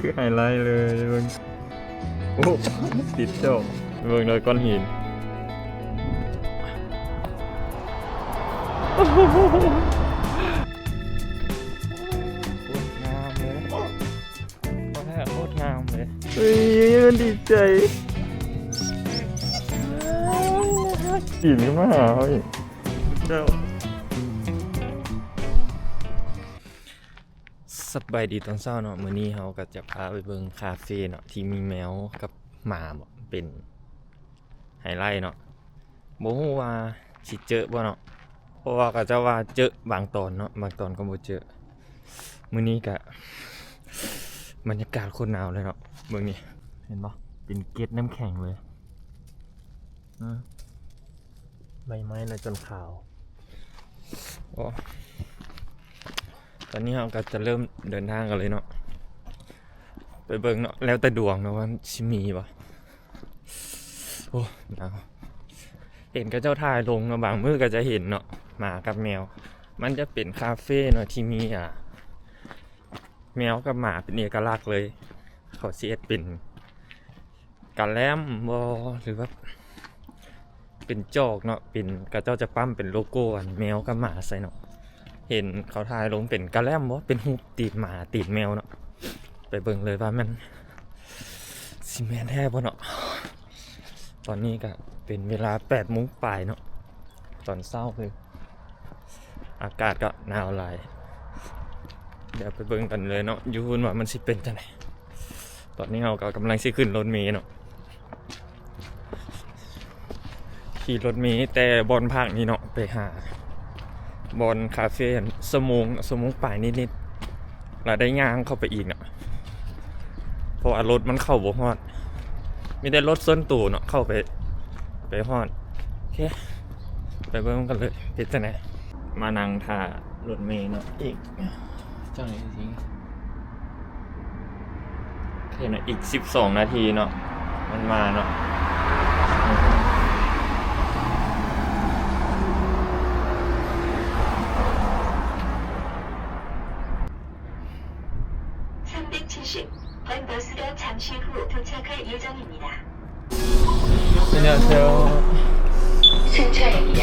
คือไฮไลท์เลยเบิ่งโอ้ติดเจ้าเบิ่งเลยก้อนหินโคตรงามเลยโคตรงามเลยเฮ้ยมันดีใจกินก็มาหาเขาอีกเจ้าสบายดีตอนเช้าเนาะมื้อนี้เราก็จะพาไปเบิ่งคาเฟ่เนาะที่มีแมวกับหมาบ่เป็นไฮไลท์เนาะบ่ฮู้ว่าสิเจอบ่เนาะเพราะว่าก็จะว่าเจอบางตอนเนาะบางตอนก็บ่เจอมื้อนี้ก็บรรยากาศโคตรหนาวเลยเนาะเบิ่งนี่เห็นบ่เป็นเกล็ดน้ำแข็งเลยใบไม้น่ะจนขาวโอ้ตอนนี้เราก็จะเริ่มเดินทางกันเลยเนาะไปเบิ่งเนาะแล้วแต่ดวงเนาะว่าชิมีป่ะโอ้หนาวเห็นกับเจ้าทายลงเนาะบางมื้อก็จะเห็นเนาะหมากับแมวมันจะเป็นคาเฟ่เนาะที่มีแมวกับหมาเป็นเอกลักษณ์เลยเขาเสียดเป็นกะแลมบอหรือว่าเป็นจอกเนาะเป็นกระเจ้าจะปั้มเป็นโลโก้แมวกับหมาใส่เนาะเห็นเขาถ่ายลงเป็นกะแลมบ่เป็นหูตีดหมาตีดแมวเนาะไปเบิ่งเลยว่ามันสิแม่นแท้บ่เนาะตอนนี้ก็เป็นเวลา 8:00 นปลายเนาะตอนเช้าคืออากาศก็หนาวหลายเดี๋ยวไปเบิ่งกันเลยเนาะอยู่หุ่นว่ามันสิเป็นจังได๋ตอนนี้เราก็กำลังสิขึ้นรถเมล์เนาะขี่รถเมล์แต่บอนภาคนี้เนาะไปหาบอลคาเฟ่สมงป่ายนิดๆแล้วได้ย่างเข้าไปอีกเนาะเพราะว่ารถมันเข้าบ่ฮอดไม่ได้รถส้นตู่เนาะเข้าไปฮอดโอเคไปเบิ่งกันเลยเป็นจังได๋มานั่งท่ารถเมล์เนาะอีกจังได๋สิเห็นอีก12 นาทีเนาะมันมาเนาะ안녕하세요. 승차입니다.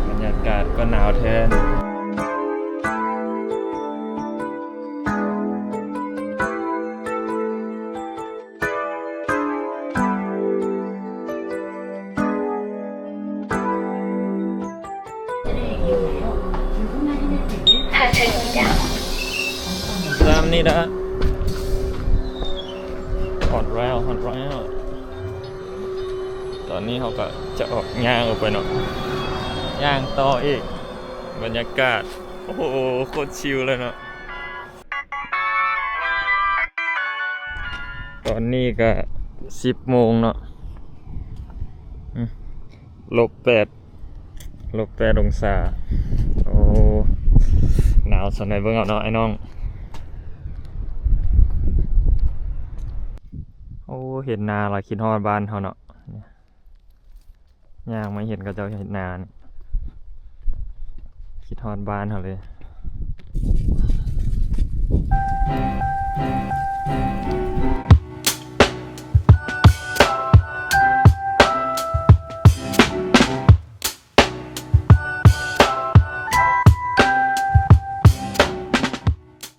บรรยากาศก็หนาวแทนตามนี้นะฮอตแล้วตอนนี้เขาก็จะออกย่างออกไปเนาะย่างต่ออีกบรรยากาศโอ้โหโคตรชิลเลยเนาะตอนนี้ก็10 โมงเนาะ-8 องศาโอ้หนาวสันไหนเบิ่งเอาเนาะไอ้น้องโอ้เห็นนาละคิดฮอดบ้านเขาเนาะย่างไม่เห็นก็จะเห็นนาคิดฮอดบ้านเขาเลย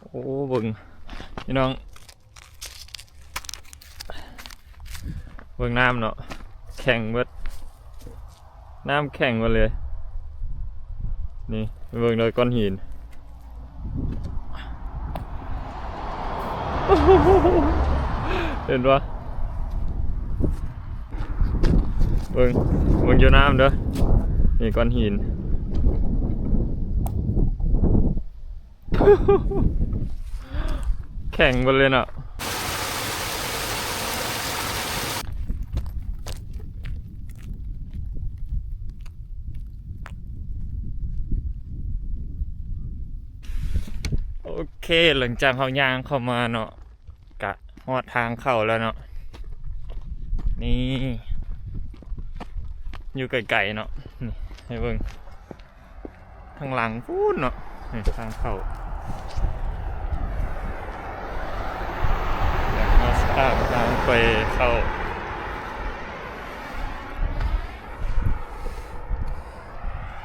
โอ้เบิ่งพี่น้องเบิ่งน้ำเนาะแข็งเบิดน้ำแข็งหมดเลยนี่เบิ่งเลยก้อนหินเห็นปะเบิ่งอยู่น้ำเด้อนี่ก้อนหินแข็งหมดเลยเนาะโอเคหลังจากเขาย่างเข้ามาเนาะกะฮอดทางเข้าแล้วเนาะนี่อยู่ไกลๆเนาะนี่ให้เบิ่ง ทางหลังพูดเนาะนี่ทางเข้ามาสตาร์ทางไปเข้า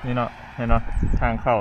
นี่เนาะเห็นเนาะทางเข้า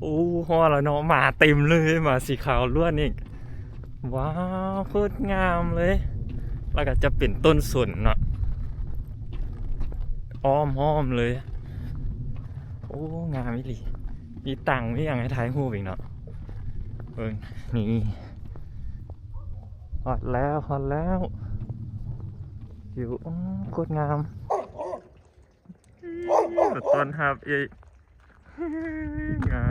โอ้โหแล้วเนาะมาเต็มเลยมาสีขาวล้วนอีกว้าวโคตรงามเลยแล้วก็จะเป็นต้นสนเนาะอ้อมเลยโอ้งามอีหลีมีตังมีอย่างให้ถ่ายรูปอีกเนาะเบิ่งนี่ฮอตแล้วอยู่โคตรงามต้นฮับอีกงาม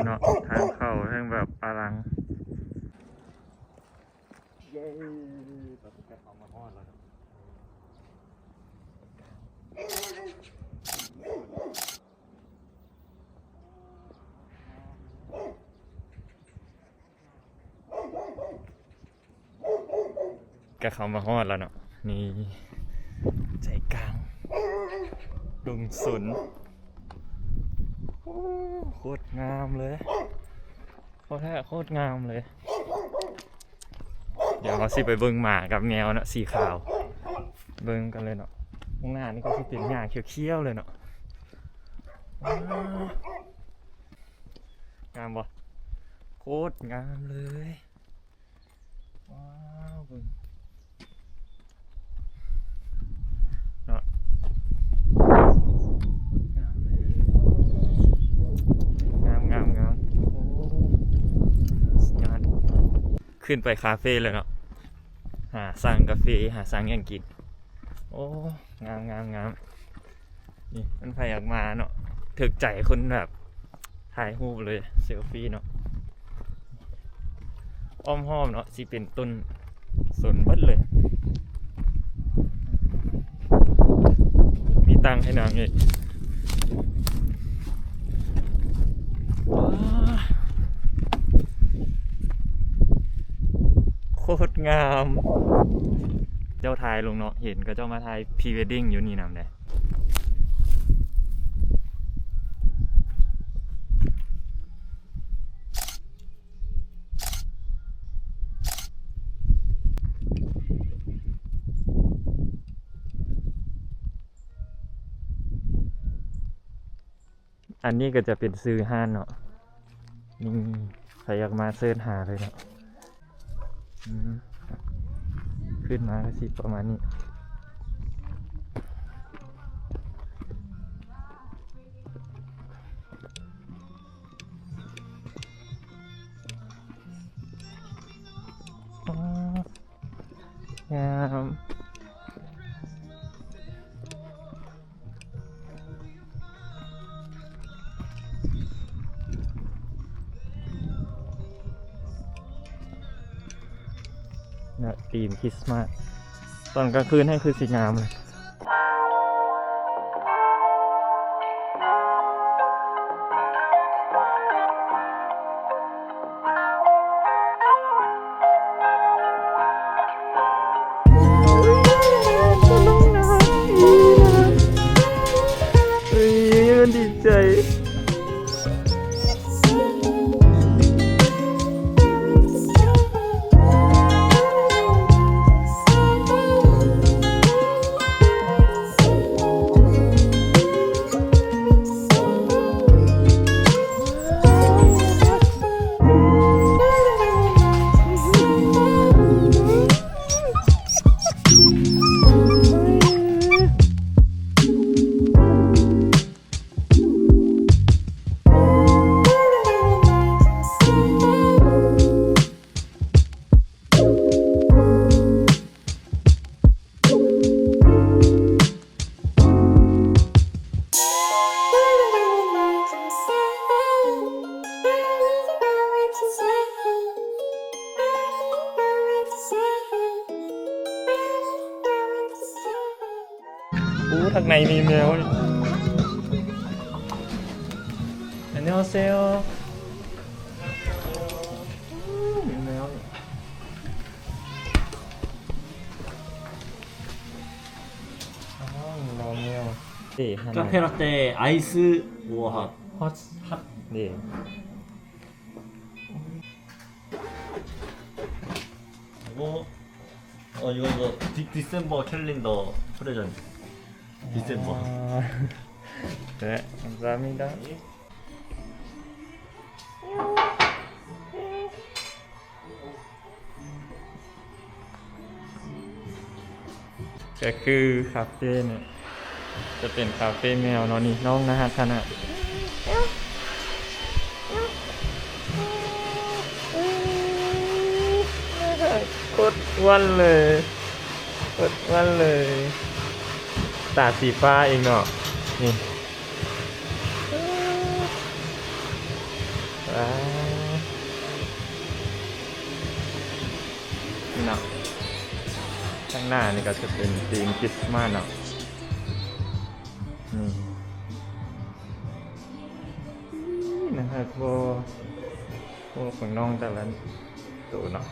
เนาะทางเข้าทางแบบอลังเย้ตัดแกะออกมาฮอดแล้วก็เข้ามาฮอดแล้วเนาะนี่ใจกลางดงสนโคตรงามเลยโคตรงามเลย เดี๋ยวเขาสิไปเบิ่งหมากับแมวเนาะสีขาวเบิ่งกันเลยเนาะข้างหน้านี่ก็สิเป็นหญ้าเขียวๆเลยเนาะงามบ่โคตรงามเลยว้าวเบิ่งเนาะงามเลยงามโอ้สุดยอดขึ้นไปคาเฟ่เลยเนาะหาสั่งกาแฟหาสั่งอย่างกินโอ้งามนี่มันไฟออกมาเนาะถึกใจคนแบบถ่ายรูปเลยเซลฟี่เนาะอ้อมห้อมเนาะสิเป็นต้นสนเบิดเลยมีตังให้นางอีกโคตรงามเจ้าทายลงเนาะเห็นก็เจ้ามาทายพรีเวดดิ้งอยู่นี่นำเลยอันนี้ก็จะเป็นซื้อห้านเนาะนี่ใครอยากมาเสิร์ชหาเลยเนาะขึ้นมาก็สิประมาณนี้งามนะธีมคริสต์มาสตอนกลางคืนให้คือสีงามเลยมันดีใจ ข้างในมีแมวอันนี้เซลมีแมวรอแมวカフェラテアイスウォーハッฮอตนี่ 이거 디셈버 캘린더 프레젠트 디셈버 네 감사합니다ก็คือคาเฟ่เนี่ยจะเป็นคาเฟ่แมวเนาะนี่น้องนะฮะขนาดโคตรอ้วนเลยโคตรอ้วนเลยตาสีฟ้าเองเนาะนี่ว้าวเนาะข้างหน้านี่ก็จะเป็นธีมคริสต์มาสเนาะนี่นะครับพวกของน้องแต่ละตัวเนาะ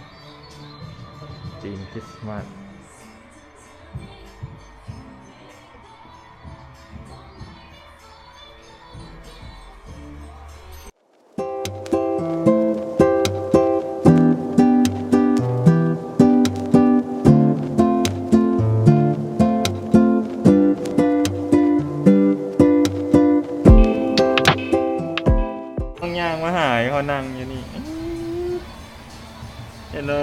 ธีมคริสต์มาสย่างมาหายเขานั่งอยู่นี่เห็นเลย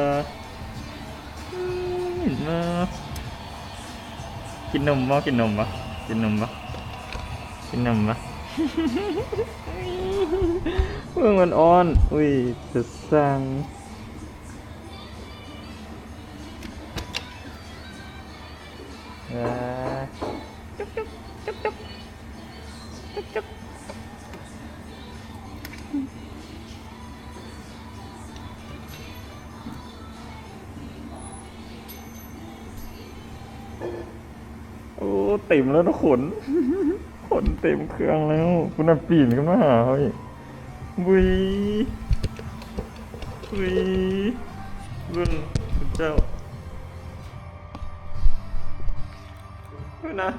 มากินนมบ่กินนมบ่กินนมบ่กินนมบ่เพิ่งมันอ่อนอุ้ยจะสั่งจุ๊บจุ๊บจุ๊บจุ๊บจุ๊บจุ๊บโอ้เต็มแล้วนะขนเต็มเครื่องแล้วคุณน่ะปีนขึ้นมาหาเขาอีกบุยรุ่นคุณเจ้านะ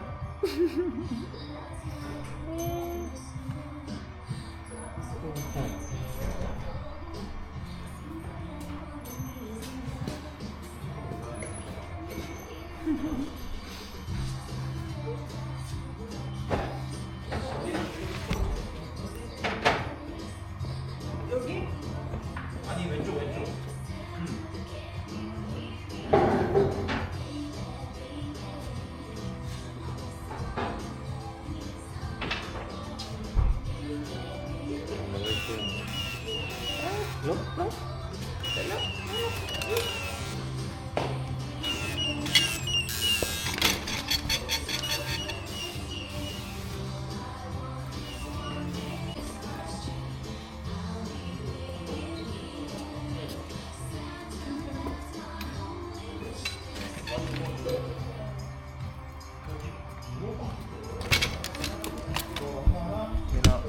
ลุกเสร็จแล้ว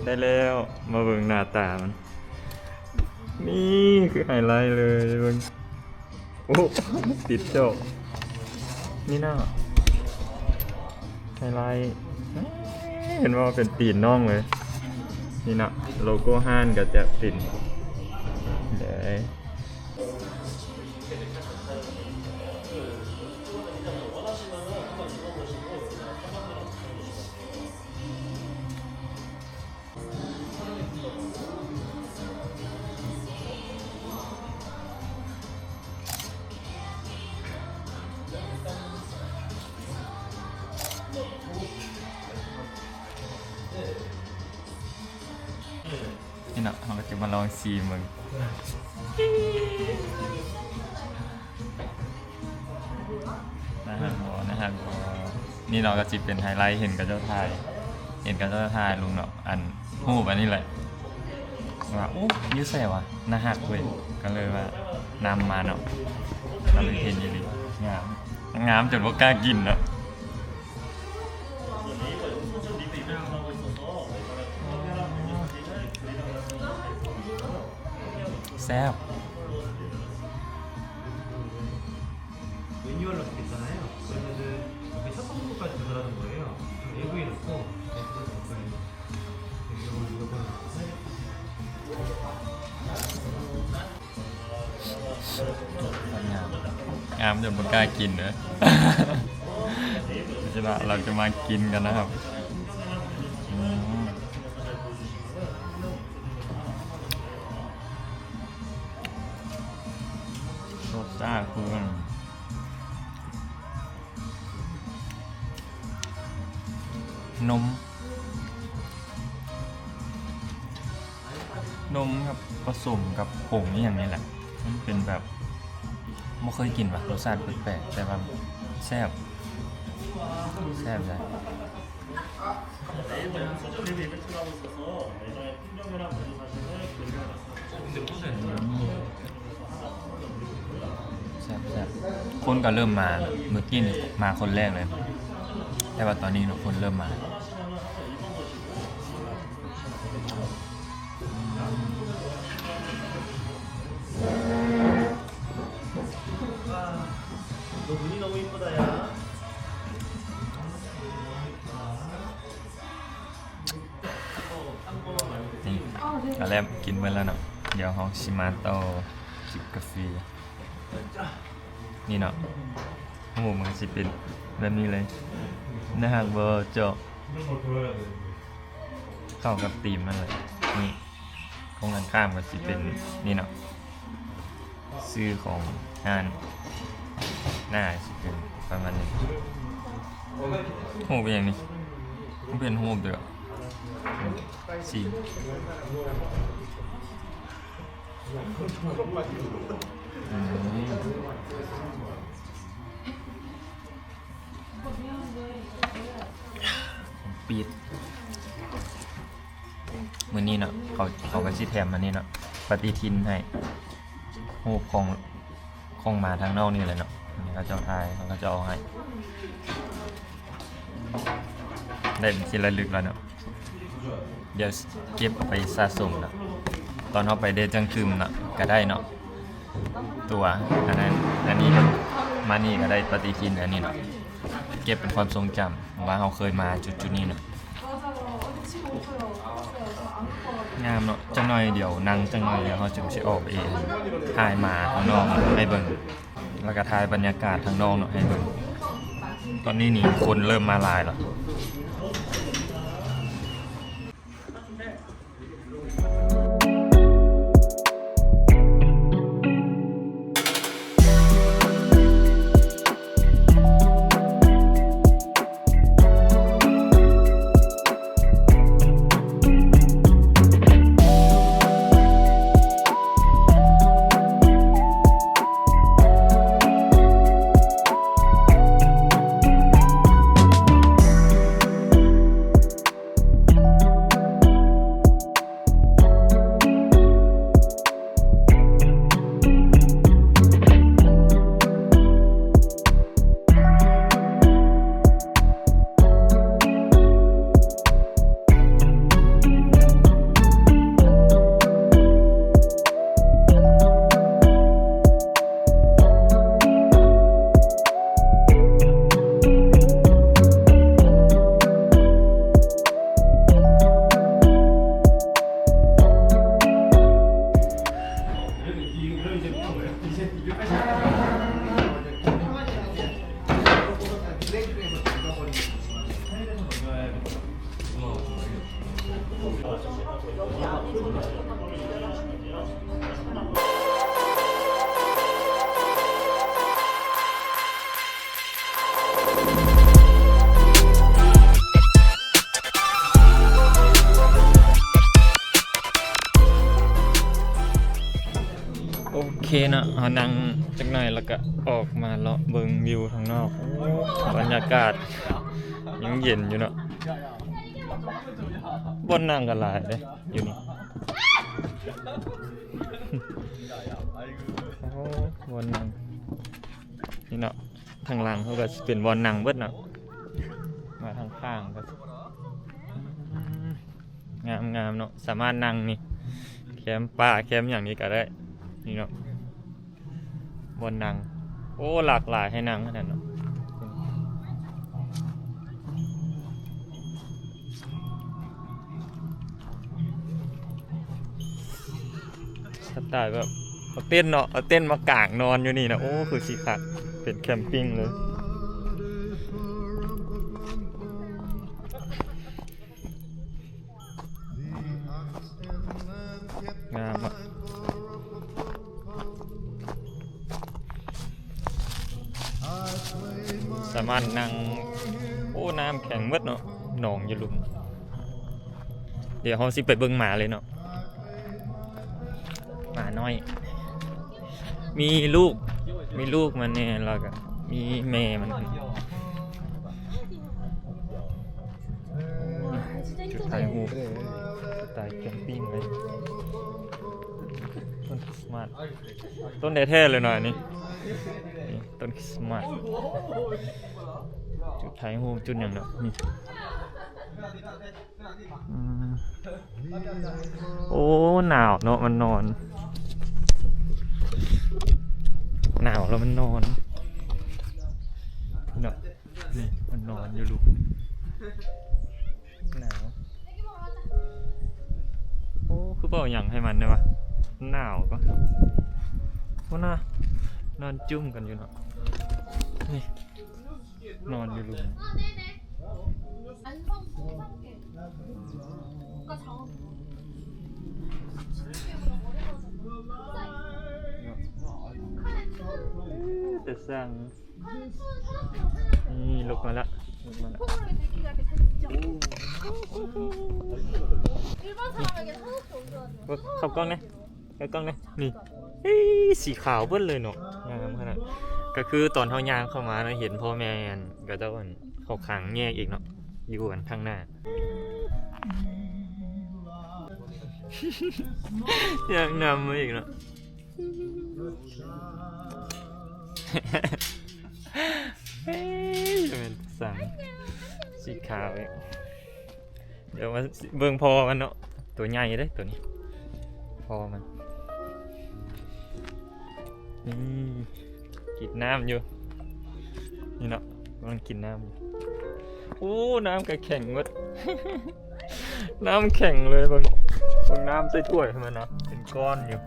ได้แล้วมาเบิ่งหน้าตามันนี่คือไฮไลท์เลยเบิ่งโอ้ติดโจกนี่น่าไฮไลท์เห็นว่าเป็นตีนน่องเลยนี่นะโลโก้ห้านก็จะติดเดี๋ยวนี่นะเราก็จะมาลองซีมึงนะฮะนี่เราก็จิเป็นไฮไลท์เห็นกับเจ้าทายลุงเนาะอันหูบอันนี้แหละว่าโอ้ยูใส่วะนะฮะเว้ยก็เลยว่านำมาเนาะก็เลยเห็นอยู่ดีงามจนว่ากล้ากินเนาะ แซ่บ 매뉴얼로 바뀌었잖아요. 그러면은 여기 첫 번째까지 조절하는 거예요. AV 넣고งามจนบ่กล้ากินเด้อ ฉะนั้นเราจะมากินกันนะครับรสชาติคือนมครับผสมกับผงนี่อย่างนี้แหละมันเป็นแบบไม่เคยกินว่ะรสชาติแปลกๆแต่ว่าแซ่บเลยแซ่บคนก็เริ่มมาเมื่อกี้นี่มาคนแรกเลยแต่ว่าตอนนี้เนาะคนเริ่มมา너 눈이 너무 이쁘다 야. นี่ก็แล้วกินไปแล้วเนาะเดี๋ยวเฮาสิมาต่อจิบกาแฟนี่เนาะโอ้มันสิเป็นแบบนี้เลยนะฮะบ่เจาะ 이런 걸 보여야 돼. เข้ากับธีมมันเลยนี่ตรงกันข้ามก็สิเป็นนี่เนาะชื่อของงานหน้าสิเป็นประมาณนี้โหเป็นอย่างนี้มันเป็นโหเด้อสีปีดมื้อนี้เนาะเขาก็สิแถมอันนี้เนาะปฏิทินให้รูปของมาทางนอกนี่เลยเนาะนี่เขาเจ้าทายเขาก็จะเอาให้ได้เป็นที่ระลึกแล้วเนาะเดี๋ยวเก็บเอาไปสะสมเนาะตอนเอาไปเดจังคืมเนาะก็ได้เนาะตัวอันนี้มานี่ก็ได้ปฏิทินอันนี้เนาะเก็บเป็นความทรงจำว่าเราเคยมาจุดๆนี้เนาะงามเนาะจังหน่อยเดี๋ยวนั่งจังหน่อยเดี๋ยวเขาจะสิออกไปถ่ายมาข้างนอกให้เบิ่งแล้วก็ถ่ายบรรยากาศข้างนอกเนาะให้เบิ่งตอนนี้นี่คนเริ่มมาหลายแล้วโอเคเนาะเอานั่งจักหน่อยแล้วก็ออกมาเลาะเบิ่งวิวข้างนอกบรรยากาศยังเย็นอยู่เนาะบ่นั่งกันหลายเด้อยู่นี่โอ้บ่นั่งนี่เนาะทางหลังเขาก็สิเป็นบ่นั่งเบิดเนาะมาทางข้างก็งามๆเนาะสามารถนั่งนี่แคมป์ป่าแคมป์อย่างนี้ก็ได้ นี่เนาะบนนั่งโอ้หลากหลายให้นั่งขนาดเนาะสไตล์แบบเอาเต้นเนาะเอาเต้นมากางนอนอยู่นี่นะโอ้คือสิคักเป็นแคมปิ้งเลยงามอ่ะสามารถนั่งโอ้น้ำแข็งมืดเนาะหนองอยู่ลุมเดี๋ยวเราสิไปเบิ่งหมาเลยเนาะหมาน้อยมีลูกมันเนี่ยแล้วก็มีแม่มันจุดถ่ายรูปสไตล์แคมปิ้งเลยต้นคริสต์มาสต้นแท้ๆเลยหน่อยนี่ต้นคริสต์มาสจุดถ่ายรูปจุดอย่างเนาะนี่โอ้หนาวเนาะมันนอนหนาวแล้วมันนอนเนาะนี่มันนอนอยู่ลูกหนาวโอ้คือเปล่าอย่างให้มันเนี่ยวะหนาวก็ว่าน่านอนจุ่มกันอยู่เนาะนี่นอนอยู่ลูกจะสั่งนี่ลุกมาละเข้ากล้องนะเข้ากล้องนะนี่สีขาวเบิ้ลเลยเนาะงามขนาดก็คือตอนเท้ายางเข้ามาเราเห็นพ่อแม่ก็จะเขาขังแยกอีกเนาะอยู่กันข้างหน้ายังนำมาอีกเนาะจะเป็นสั่งสีขาวเองเดี๋ยวมาเบิ่งพอมันเนาะตัวใหญ่เด้ตัวนี้พอมันนี่กินน้ำอยู่นี่เนาะมันกินน้ำอยู่โอ้น้ำกระแข็งหมด น้ำแข็งเลยบางน้ำใส่ถ้วยให้มันนะเป็นก้อนอยู่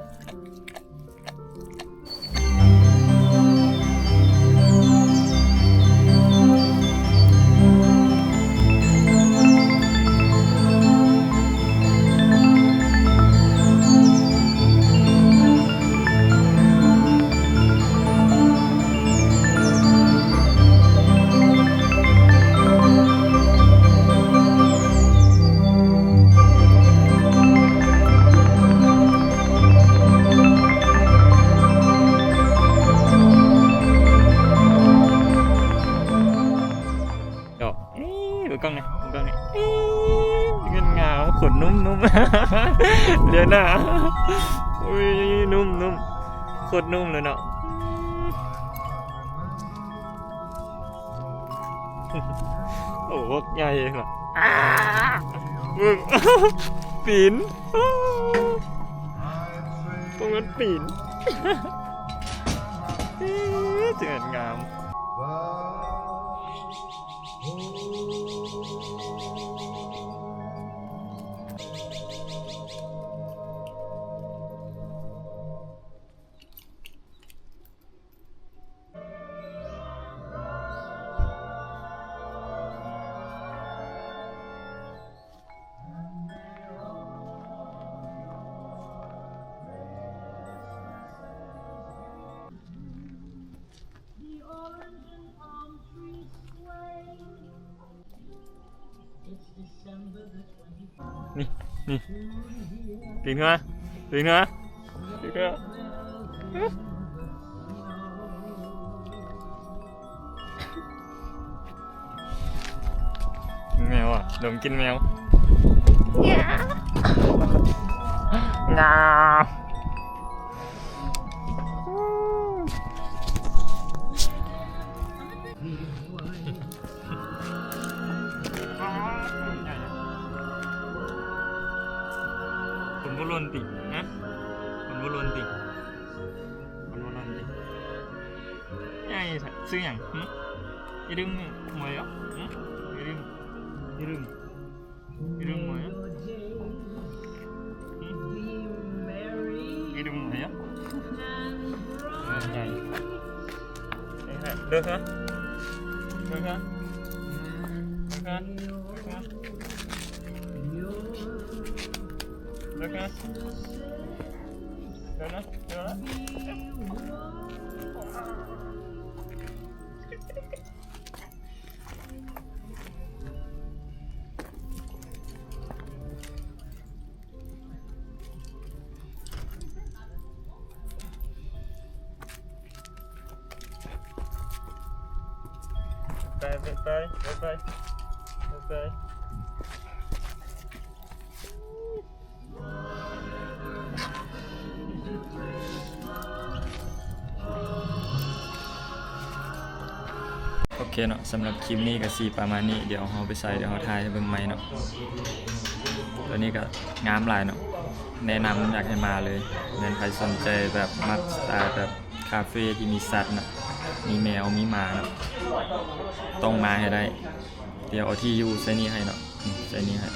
กล้องเนี่ยเงินงาขนนุ่มๆเดี๋ยวนะอุ้ยนุ่มโคตรนุ่มเลยเนาะโอ้โหใหญ่เลยเหรอมึงปีนตรงนั้นปีนเจ๋งงามนี่ตื่นขึ้นมาแมวอ่ะดมกินแมวงาคนบุรุษตินะคนบุรุษติ ญ่ชื่อหยังอีดึงหมวยอ่ะอีดึงหมวยอ่ะอีดึงหมวยอ่ะใหญ่เลิกฮะเลิกฮะไปโอเคเนาะสำหรับคลิปนี้ก็สิประมาณนี้เดี๋ยวเฮาไปใส่เดี๋ยวเฮาถ่ายให้เบิ่งใหม่เนาะตัวนี้ก็งามหลายเนาะแนะนำอยากให้มาเลยแม่นใครสนใจแบบมักสไตล์แบบคาเฟ่ที่มีสัตว์เนาะมีแมวมีหมาเนาะต้องมาให้ได้เดี๋ยวเอาที่อยู่ใส่นี่ให้เนาะใส่นี่ให้